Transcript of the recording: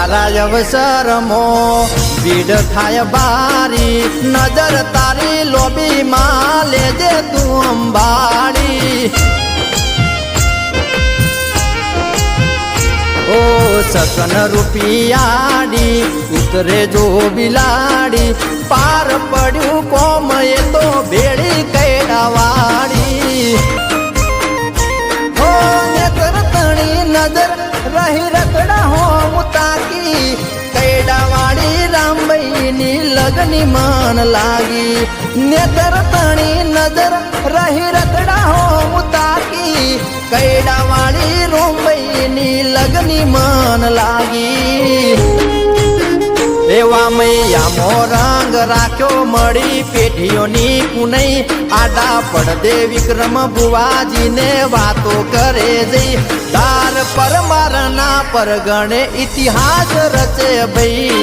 તારા અવસરમો ભીડ થાય બારી નજર તારી લોબીમાં લેજે તું અંબાડી ઓ સકન રૂપિયાડી ઉતરે જો બિલાડી પાર પડ્યું કોમ એ તો ભેળી કૈડાવાડી હો નેત્ર તણી નજર રહી રકડા હો મુતાકી કૈડાવાડી રામભાઈની લગની મન લાગી નેત્ર તણી નજર રહી રકડા હો મુતાકી કૈડાવાડી રામભાઈની લગની મન લાગી એવા મૈયામો રંગ રાખ્યો મળી પેઢીઓની કુનઈ આડા પડદે વિક્રમ બુવાજીને વાતો કરે જઈ દાર પરમારના પરગણે ઇતિહાસ રચે ભઈ